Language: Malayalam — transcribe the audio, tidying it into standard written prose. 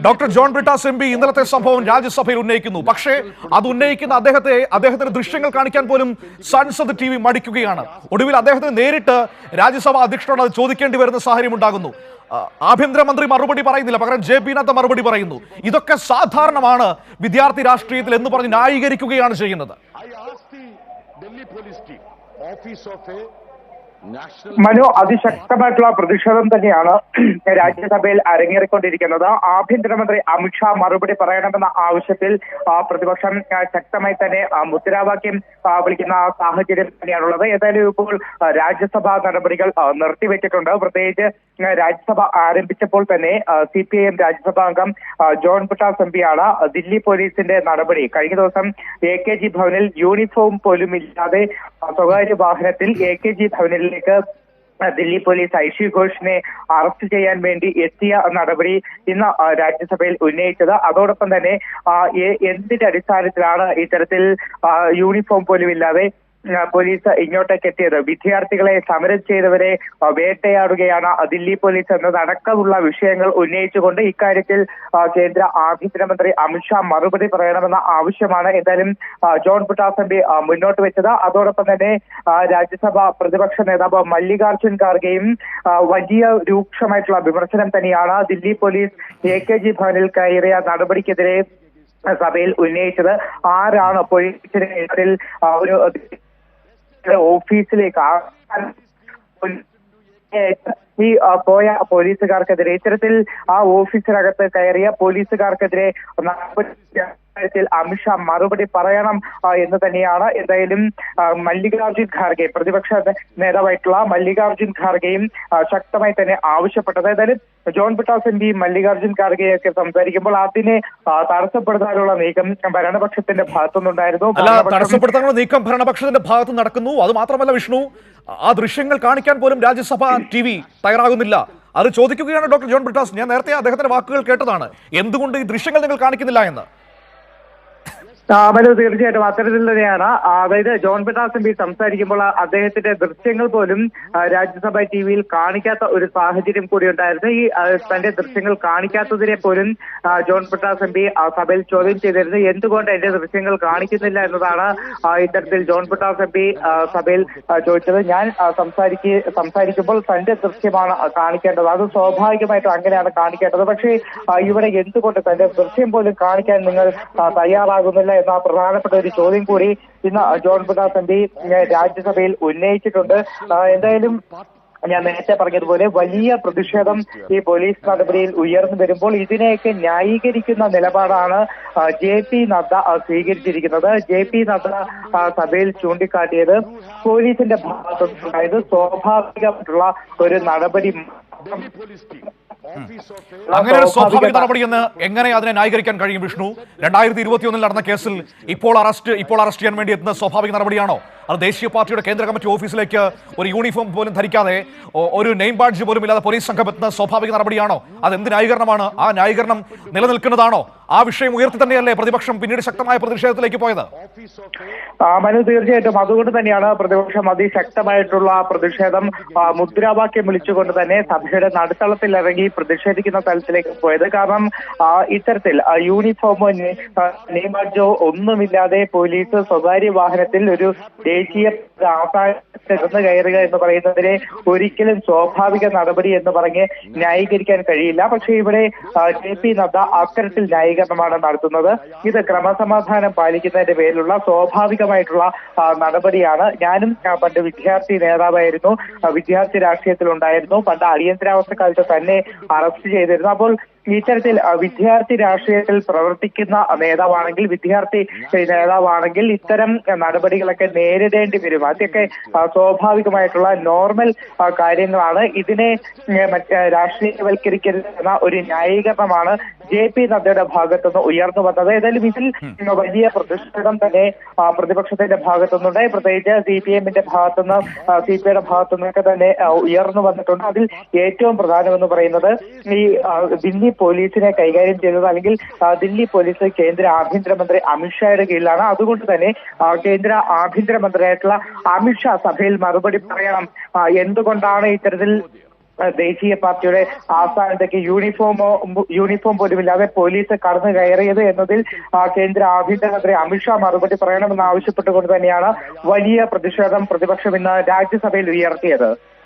Doctor John Brittas M P ഇന്നലത്തെ സംഭവം രാജ്യസഭയിൽ ഉന്നയിക്കുന്നു. പക്ഷേ അത് ഉന്നയിക്കുന്ന അദ്ദേഹത്തിന്റെ ദൃശ്യങ്ങൾ കാണിക്കാൻ പോലും സൻസദ് TV മടിക്കുകയാണ്. ഒടുവിൽ അദ്ദേഹത്തിന് നേരിട്ട് രാജ്യസഭാ അധ്യക്ഷനോട് അത് ചോദിക്കേണ്ടി വരുന്ന സാഹചര്യം ഉണ്ടാകുന്നു. ആഭ്യന്തരമന്ത്രി മറുപടി പറയുന്നില്ല, പകരം JP നദ്ദ മറുപടി പറയുന്നു. ഇതൊക്കെ സാധാരണമാണ് വിദ്യാർത്ഥി രാഷ്ട്രീയത്തിൽ എന്ന് പറഞ്ഞ് ന്യായീകരിക്കുകയാണ് ചെയ്യുന്നത്. മനു, അതിശക്തമായിട്ടുള്ള പ്രതിഷേധം തന്നെയാണ് രാജ്യസഭയിൽ അരങ്ങേറിക്കൊണ്ടിരിക്കുന്നത്. ആഭ്യന്തരമന്ത്രി അമിത്ഷാ മറുപടി പറയണമെന്ന ആവശ്യത്തിൽ പ്രതിപക്ഷം ശക്തമായി തന്നെ മുദ്രാവാക്യം വിളിക്കുന്ന സാഹചര്യം തന്നെയാണുള്ളത്. ഏതായാലും ഇപ്പോൾ രാജ്യസഭാ നടപടികൾ നിർത്തിവെച്ചിട്ടുണ്ട്. പ്രത്യേകിച്ച് രാജ്യസഭ ആരംഭിച്ചപ്പോൾ തന്നെ CPIM രാജ്യസഭാ അംഗം ജോൺ ബ്രിട്ടാസ് MP ആണ് ദില്ലി പോലീസിന്റെ നടപടി. കഴിഞ്ഞ ദിവസം AKG ഭവനിൽ യൂണിഫോം പോലും ഇല്ലാതെ സ്വകാര്യ വാഹനത്തിൽ AKG ഭവനിലേക്ക് ദില്ലി പോലീസ് ഐഷി ഘോഷിനെ അറസ്റ്റ് ചെയ്യാൻ വേണ്ടി എത്തിയ നടപടി ഇന്ന് രാജ്യസഭയിൽ ഉന്നയിച്ചത്. അതോടൊപ്പം തന്നെ എന്തിന്റെ അടിസ്ഥാനത്തിലാണ് ഇത്തരത്തിൽ യൂണിഫോം പോലും ഇല്ലാതെ പോലീസ് ഇങ്ങോട്ടേക്ക് എത്തിയത്, വിദ്യാർത്ഥികളെ സമരം ചെയ്തവരെ വേട്ടയാടുകയാണ് ദില്ലി പോലീസ് എന്നതടക്കമുള്ള വിഷയങ്ങൾ ഉന്നയിച്ചുകൊണ്ട് ഇക്കാര്യത്തിൽ കേന്ദ്ര ആഭ്യന്തരമന്ത്രി അമിത്ഷാ മറുപടി പറയണമെന്ന ആവശ്യമാണ് എന്തായാലും ജോൺ ബ്രിട്ടാസ് MP മുന്നോട്ട് വെച്ചത്. അതോടൊപ്പം തന്നെ രാജ്യസഭ പ്രതിപക്ഷ നേതാവ് മല്ലികാർജുൻ ഖാർഗെയും വലിയ രൂക്ഷമായിട്ടുള്ള വിമർശനം തന്നെയാണ് ദില്ലി പോലീസ് AKG ഭവനിൽ കയറിയ നടപടിക്കെതിരെ സഭയിൽ ഉന്നയിച്ചത്. ആരാണ് പോലീസിന് ഒരു ഓഫീസിലേക്ക് ഈ പോയ പോലീസുകാർക്കെതിരെ, ഇത്തരത്തിൽ ആ ഓഫീസിനകത്ത് കയറിയ പോലീസുകാർക്കെതിരെ അമിത്ഷാ മറുപടി പറയണം എന്ന് തന്നെയാണ് എന്തായാലും മല്ലികാർജുൻ ഖാർഗെ, പ്രതിപക്ഷ നേതാവായിട്ടുള്ള മല്ലികാർജുൻ ഖാർഗെയും ശക്തമായി തന്നെ ആവശ്യപ്പെട്ടത്. ഏതായാലും ജോൺ ബ്രിട്ടാസ് MP മല്ലികാർജുൻ ഖാർഗെയൊക്കെ സംസാരിക്കുമ്പോൾ അതിനെ തടസ്സപ്പെടുത്താനുള്ള നീക്കം ഭരണപക്ഷത്തിന്റെ ഭാഗത്തുനിന്നുണ്ടായിരുന്നു. തടസ്സപ്പെടുത്താനുള്ള നീക്കം ഭരണപക്ഷത്തിന്റെ ഭാഗത്ത് നടക്കുന്നു. അത് മാത്രമല്ല വിഷ്ണു, ആ ദൃശ്യങ്ങൾ കാണിക്കാൻ പോലും രാജ്യസഭ TV തയ്യാറാകുന്നില്ല. അത് ചോദിക്കുകയാണ് ഡോക്ടർ ജോൺ ബ്രിട്ടാസ്. ഞാൻ നേരത്തെ അദ്ദേഹത്തിന്റെ വാക്കുകൾ കേട്ടതാണ്. എന്തുകൊണ്ട് ഈ ദൃശ്യങ്ങൾ നിങ്ങൾ കാണിക്കുന്നില്ല എന്ന്. മനു, തീർച്ചയായിട്ടും അത്തരത്തിൽ തന്നെയാണ്. അതായത് ജോൺ ബ്രിട്ടാസ് MP സംസാരിക്കുമ്പോൾ അദ്ദേഹത്തിന്റെ ദൃശ്യങ്ങൾ പോലും രാജ്യസഭ TVയിൽ കാണിക്കാത്ത ഒരു സാഹചര്യം കൂടി ഉണ്ടായിരുന്നു. ഈ തന്റെ ദൃശ്യങ്ങൾ കാണിക്കാത്തതിനെ പോലും ജോൺ ബ്രിട്ടാസ് MP സഭയിൽ ചോദ്യം ചെയ്തിരുന്നു. എന്തുകൊണ്ട് എന്റെ ദൃശ്യങ്ങൾ കാണിക്കുന്നില്ല എന്നതാണ് ഇത്തരത്തിൽ ജോൺ ബ്രിട്ടാസ് MP സഭയിൽ ചോദിച്ചത്. ഞാൻ സംസാരിക്കുമ്പോൾ തന്റെ ദൃശ്യമാണ് കാണിക്കേണ്ടത്, അത് സ്വാഭാവികമായിട്ടും അങ്ങനെയാണ് കാണിക്കേണ്ടത്. പക്ഷേ ഇവിടെ എന്തുകൊണ്ട് തന്റെ ദൃശ്യം പോലും കാണിക്കാൻ നിങ്ങൾ തയ്യാറാകുന്നില്ല എന്ന പ്രധാനപ്പെട്ട ഒരു ചോദ്യം കൂടി ഇന്ന് ജോൺ ബ്രിട്ടാസ് MP രാജ്യസഭയിൽ ഉന്നയിച്ചിട്ടുണ്ട്. എന്തായാലും ഞാൻ നേരത്തെ പറഞ്ഞതുപോലെ വലിയ പ്രതിഷേധം ഈ പോലീസ് നടപടിയിൽ ഉയർന്നു വരുമ്പോൾ ഇതിനെയൊക്കെ ന്യായീകരിക്കുന്ന നിലപാടാണ് JP നദ്ദ സ്വീകരിച്ചിരിക്കുന്നത്. JP നദ്ദ സഭയിൽ ചൂണ്ടിക്കാട്ടിയത് പോലീസിന്റെ ഭാഗത്തുണ്ടായത് സ്വാഭാവികമായിട്ടുള്ള ഒരു നടപടി, അങ്ങനെ ഒരു സ്വാഭാവിക നടപടി എന്ന് എങ്ങനെ അതിനെ ന്യായീകരിക്കാൻ കഴിയും വിഷ്ണു? 2021 നടന്ന കേസിൽ ഇപ്പോൾ അറസ്റ്റ് ചെയ്യാൻ വേണ്ടി എത്തുന്ന സ്വാഭാവിക നടപടിയാണോ? അത് ദേശീയ പാർട്ടിയുടെ കേന്ദ്ര കമ്മിറ്റി ഓഫീസിലേക്ക് ഒരു യൂണിഫോം പോലും ധരിക്കാതെ, ഒരു നെയിം ബാഡ്ജ് പോലും ഇല്ലാതെ പോലീസ് സംഘം എത്തുന്ന സ്വാഭാവിക നടപടിയാണോ? അത് എന്ത് ന്യായീകരണമാണ്? ആ ന്യായീകരണം നിലനിൽക്കുന്നതാണോ? ആ വിഷയം ഉയർത്തി തന്നെയല്ലേ പ്രതിപക്ഷം പിന്നീട് ശക്തമായ പ്രതിഷേധത്തിലേക്ക് പോയത്? മനു, തീർച്ചയായിട്ടും അതുകൊണ്ട് തന്നെയാണ് പ്രതിപക്ഷം അതിശക്തമായിട്ടുള്ള പ്രതിഷേധം മുദ്രാവാക്യം വിളിച്ചുകൊണ്ട് തന്നെ സഭയുടെ നടുത്തളത്തിൽ ഇറങ്ങി പ്രതിഷേധിക്കുന്ന തലത്തിലേക്ക് പോയത്. കാരണം ഇത്തരത്തിൽ യൂണിഫോമോ നെയിം ബാഡ്ജോ ഒന്നുമില്ലാതെ പോലീസ് സ്വകാര്യ വാഹനത്തിൽ ഒരു ദേശീയ ആസ്ഥാനത്ത് കയറുക എന്ന് പറയുന്നതിനെ ഒരിക്കലും സ്വാഭാവിക നടപടി എന്ന് പറഞ്ഞ് ന്യായീകരിക്കാൻ കഴിയില്ല. പക്ഷേ ഇവിടെ JP നദ്ദ അത്തരത്തിൽ ന്യായീകരണമാണ് നടത്തുന്നത്. ഇത് ക്രമസമാധാനം പാലിക്കുന്നതിന്റെ പേരിലുള്ള സ്വാഭാവികമായിട്ടുള്ള നടപടിയാണ്. ഞാനും പണ്ട് വിദ്യാർത്ഥി നേതാവായിരുന്നു, വിദ്യാർത്ഥി രാഷ്ട്രീയത്തിലുണ്ടായിരുന്നു. പണ്ട് അടിയന്തരാവസ്ഥ കാലത്ത് തന്നെ അറസ്റ്റ് ചെയ്തിരുന്നു. അപ്പോൾ ഇത്തരത്തിൽ വിദ്യാർത്ഥി രാഷ്ട്രീയത്തിൽ പ്രവർത്തിക്കുന്ന നേതാവാണെങ്കിൽ, വിദ്യാർത്ഥി നേതാവാണെങ്കിൽ ഇത്തരം നടപടികളൊക്കെ നേരിടേണ്ടി വരും. അതൊക്കെ സ്വാഭാവികമായിട്ടുള്ള നോർമൽ കാര്യങ്ങളാണ്. ഇതിനെ രാഷ്ട്രീയവൽക്കരിക്കുന്ന ഒരു ന്യായീകരണമാണ് JP നദ്ദയുടെ ഭാഗത്തുനിന്ന് ഉയർന്നു വന്നത്. ഏതായാലും ഇതിൽ വലിയ പ്രതിഷേധം തന്നെ പ്രതിപക്ഷത്തിന്റെ ഭാഗത്തുനിന്നുണ്ടായി. പ്രത്യേകിച്ച് CPIMന്റെ ഭാഗത്തുനിന്ന്, CPIയുടെ ഭാഗത്തുനിന്നൊക്കെ തന്നെ ഉയർന്നു വന്നിട്ടുണ്ട്. അതിൽ ഏറ്റവും പ്രധാനമെന്ന് പറയുന്നത് ഈ ദില്ലി പോലീസിനെ കൈകാര്യം ചെയ്തത്, അല്ലെങ്കിൽ ദില്ലി പോലീസ് കേന്ദ്ര ആഭ്യന്തരമന്ത്രി അമിത്ഷായുടെ കീഴിലാണ്. അതുകൊണ്ട് തന്നെ കേന്ദ്ര ആഭ്യന്തരമന്ത്രിയായിട്ടുള്ള അമിത്ഷാ സഭയിൽ മറുപടി പറയണം. എന്തുകൊണ്ടാണ് ഇത്തരത്തിൽ ദേശീയ പാർട്ടിയുടെ ആസ്ഥാനത്തേക്ക് യൂണിഫോം പോലുമില്ലാതെ പോലീസ് കടന്നു കയറിയത് എന്നതിൽ കേന്ദ്ര ആഭ്യന്തരമന്ത്രി അമിത്ഷാ മറുപടി പറയണമെന്ന് ആവശ്യപ്പെട്ടുകൊണ്ട് തന്നെയാണ് വലിയ പ്രതിഷേധം പ്രതിപക്ഷം ഇന്ന് രാജ്യസഭയിൽ ഉയർത്തിയത്.